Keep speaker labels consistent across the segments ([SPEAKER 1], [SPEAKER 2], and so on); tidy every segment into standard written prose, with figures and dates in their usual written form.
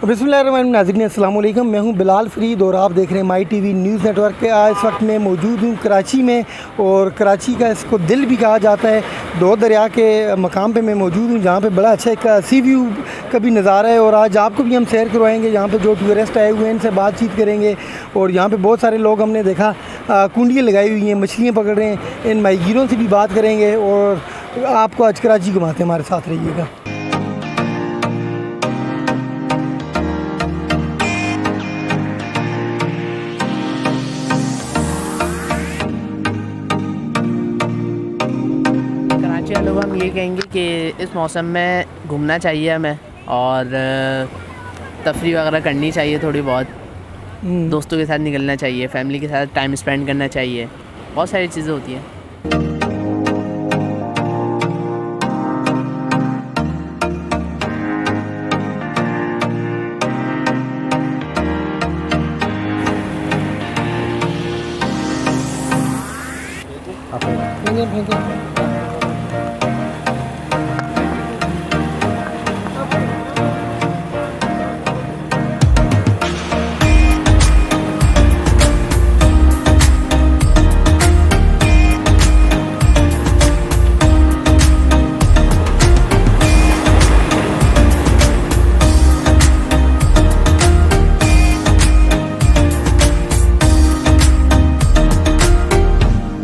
[SPEAKER 1] बिस्मिल्लाहिर्रहमानिर्रहीम। नाज़रीन अस्सलाम वालेकुम, मैं हूं बिलाल फ़रीद और आप देख रहे हैं माई टीवी न्यूज़ नेटवर्क के। इस वक्त मैं मौजूद हूं कराची में, और कराची का इसको दिल भी कहा जाता है। दो दरिया के मकाम पे मैं मौजूद हूं, जहां पे बड़ा अच्छा एक सी व्यू का भी नज़ारा है। और आज आपको भी हम सैर करवाएंगे। यहाँ पे जो टूरिस्ट आए हुए हैं इनसे बातचीत करेंगे। और यहाँ पे बहुत सारे लोग हमने देखा कुंडियाँ लगाई हुई हैं, मछलियाँ पकड़ रहे हैं। इन माहीगीरों से भी बात करेंगे और आपको आज कराची घुमाते हैं, हमारे साथ रहिएगा।
[SPEAKER 2] लोग हम ये कहेंगे कि इस मौसम में घूमना चाहिए हमें, और तफरी वगैरह करनी चाहिए थोड़ी बहुत। दोस्तों के साथ निकलना चाहिए, फैमिली के साथ टाइम स्पेंड करना चाहिए। बहुत सारी चीज़ें होती हैं।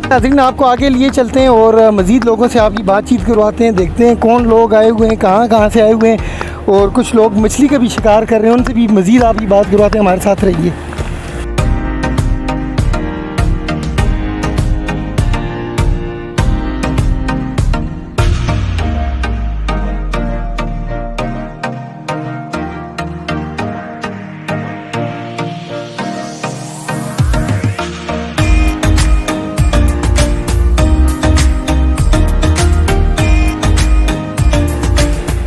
[SPEAKER 1] नाज़रीन आपको आगे लिए चलते हैं और मज़ीद लोगों से आपकी बातचीत करवाते हैं। देखते हैं कौन लोग आए हुए हैं, कहाँ कहाँ से आए हुए हैं, और कुछ लोग मछली का भी शिकार कर रहे हैं। उनसे भी मज़ीद आपकी बात करवाते हैं। हमारे साथ रहिए।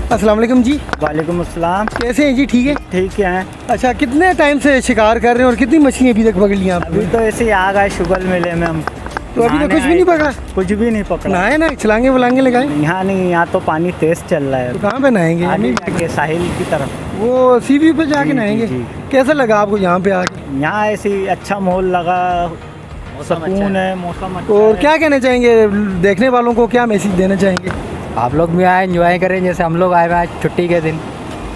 [SPEAKER 1] अस्सलाम वालेकुम जी।
[SPEAKER 3] वालेकुम अस्सलाम।
[SPEAKER 1] कैसे हैं जी? ठीक है,
[SPEAKER 3] ठीक है।
[SPEAKER 1] अच्छा, कितने टाइम से शिकार कर रहे हैं और कितनी मछलियाँ अभी तक पकड़ ली आप?
[SPEAKER 3] अभी तो ऐसे ही आ गए शुगल मेले में हम।
[SPEAKER 1] तो अभी तक कुछ भी नहीं पकड़ा?
[SPEAKER 3] कुछ भी नहीं पकड़ा।
[SPEAKER 1] नहाए ना, छलांगे वलांगे लगाए?
[SPEAKER 3] यहाँ नहीं, यहाँ तो पानी तेज चल रहा है।
[SPEAKER 1] तो कहाँ पे नहाएंगे?
[SPEAKER 3] आगे जाके साहिल की तरफ,
[SPEAKER 1] वो सी व्यू पे जाके
[SPEAKER 3] जी,
[SPEAKER 1] नहाएंगे।
[SPEAKER 3] जी।
[SPEAKER 1] कैसा लगा आपको यहाँ पे आके?
[SPEAKER 3] यहाँ ऐसे ही अच्छा माहौल लगा, सुकून है, मौसम अच्छा
[SPEAKER 1] और
[SPEAKER 3] है।
[SPEAKER 1] क्या कहना चाहेंगे देखने वालों को, क्या मैसेज देना चाहेंगे?
[SPEAKER 4] आप लोग भी आए, एंजॉय करें जैसे हम लोग आए हुए आज छुट्टी के दिन।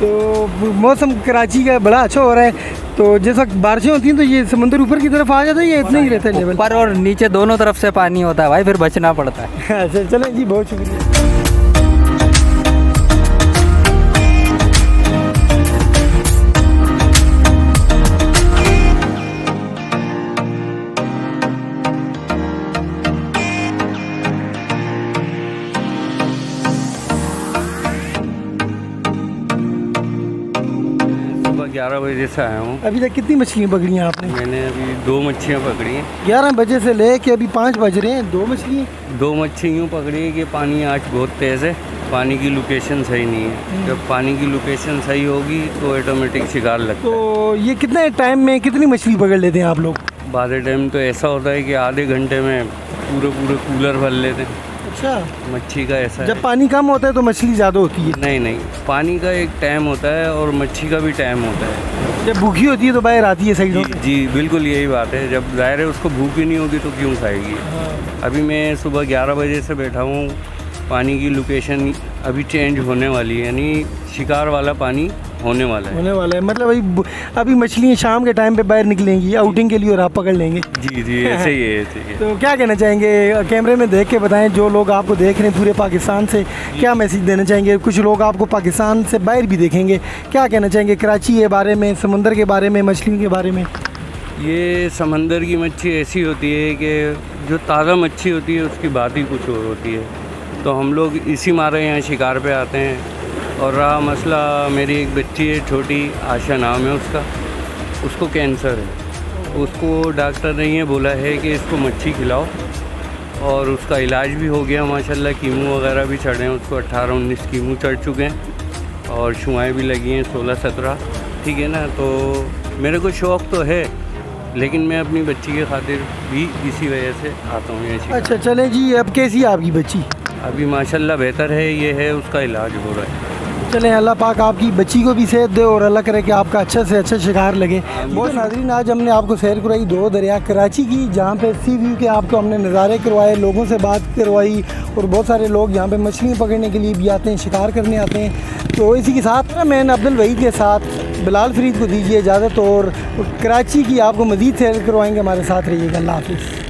[SPEAKER 1] तो मौसम कराची का बड़ा अच्छा हो रहा है। तो जिस वक्त बारिशें होती हैं तो ये समंदर ऊपर की तरफ आ जाता है या इतना ही रहता है लेवल?
[SPEAKER 4] ऊपर और नीचे दोनों तरफ से पानी होता है भाई, फिर बचना पड़ता है।
[SPEAKER 1] अच्छा, चलें जी, बहुत शुक्रिया।
[SPEAKER 5] सुबह 11 बजे से आया हूँ।
[SPEAKER 1] अभी तक कितनी मछलियाँ पकड़ी हैं आपने?
[SPEAKER 5] मैंने अभी 2 मच्छियाँ पकड़ी हैं।
[SPEAKER 1] 11 बजे से ले के अभी 5 बज रहे हैं, 2 मछलियाँ?
[SPEAKER 5] 2 मच्छी यूँ पकड़ी है कि पानी आज बहुत तेज़ है, पानी की लोकेशन सही नहीं है। जब पानी की लोकेशन सही होगी तो ऑटोमेटिक शिकार लगता है।
[SPEAKER 1] तो ये कितने टाइम में कितनी मछली पकड़ लेते हैं आप लोग?
[SPEAKER 5] बाद टाइम तो ऐसा होता है कि आधे घंटे में पूरे कूलर भर लेते हैं।
[SPEAKER 1] अच्छा,
[SPEAKER 5] मच्छी का ऐसा
[SPEAKER 1] जब
[SPEAKER 5] है।
[SPEAKER 1] पानी कम होता है तो मछली ज़्यादा होती है?
[SPEAKER 5] नहीं, पानी का एक टाइम होता है और मच्छी का भी टाइम होता है।
[SPEAKER 1] जब भूखी होती है तो बाहर आती है साइडों
[SPEAKER 5] जी
[SPEAKER 1] पे।
[SPEAKER 5] जी, बिल्कुल यही बात है। जब ज़ाहिर है उसको भूख ही नहीं होगी तो क्यों खाएगी। अभी मैं सुबह 11 बजे से बैठा हूँ। पानी की लोकेशन अभी चेंज होने वाली है, यानी शिकार वाला पानी होने वाला है।
[SPEAKER 1] मतलब अभी मछलियाँ शाम के टाइम पे बाहर निकलेंगी आउटिंग के लिए और आप पकड़ लेंगे।
[SPEAKER 5] जी, ऐसे ही है, ठीक है।
[SPEAKER 1] तो क्या कहना चाहेंगे, कैमरे में देख के बताएं, जो लोग आपको देख रहे हैं पूरे पाकिस्तान से, क्या मैसेज देना चाहेंगे? कुछ लोग आपको पाकिस्तान से बाहर भी देखेंगे, क्या कहना चाहेंगे कराची के बारे में, समुंदर के बारे में, मछलियों के बारे में?
[SPEAKER 5] ये समंदर की मच्छी ऐसी होती है कि जो ताज़ा मच्छी होती है उसकी बात ही कुछ और होती है। तो हम लोग इसी मारे यहाँ शिकार पे आते हैं। और रहा मसला, मेरी एक बच्ची है छोटी, आशा नाम है उसका, उसको कैंसर है। उसको डॉक्टर ने ये बोला है कि इसको मच्छी खिलाओ, और उसका इलाज भी हो गया माशाल्लाह। कीमो वगैरह भी चढ़े हैं उसको, 18-19 कीमो चढ़ चुके हैं, और शुआएँ भी लगी हैं 16-17, ठीक है ना। तो मेरे को शौक़ तो है, लेकिन मैं अपनी बच्ची के खातिर भी इसी वजह से आता हूँ यहाँ।
[SPEAKER 1] अच्छा, चलें जी। अब कैसी है आपकी बच्ची?
[SPEAKER 5] अभी माशाल्लाह बेहतर है, ये है उसका इलाज हो रहा है।
[SPEAKER 1] चलें, अल्लाह पाक आपकी बच्ची को भी सेहत दे और अल्लाह करे कि आपका अच्छा से अच्छा शिकार लगे। बहुत नाज़रीन, आज हमने आपको सैर करवाई दो दरिया कराची की, जहाँ पे सी व्यू के आपको हमने नज़ारे करवाए, लोगों से बात करवाई और बहुत सारे लोग यहाँ पे मछलियाँ पकड़ने के लिए भी आते हैं, शिकार करने आते हैं। तो इसी के साथ मैं अब्दुल वहीद के साथ बिलाल फरीद को दीजिए इजाज़त और कराची की आपको मज़ीद सैर करवाएँगे। हमारे साथ रहिएगा। अल्लाह हाफ़िज़।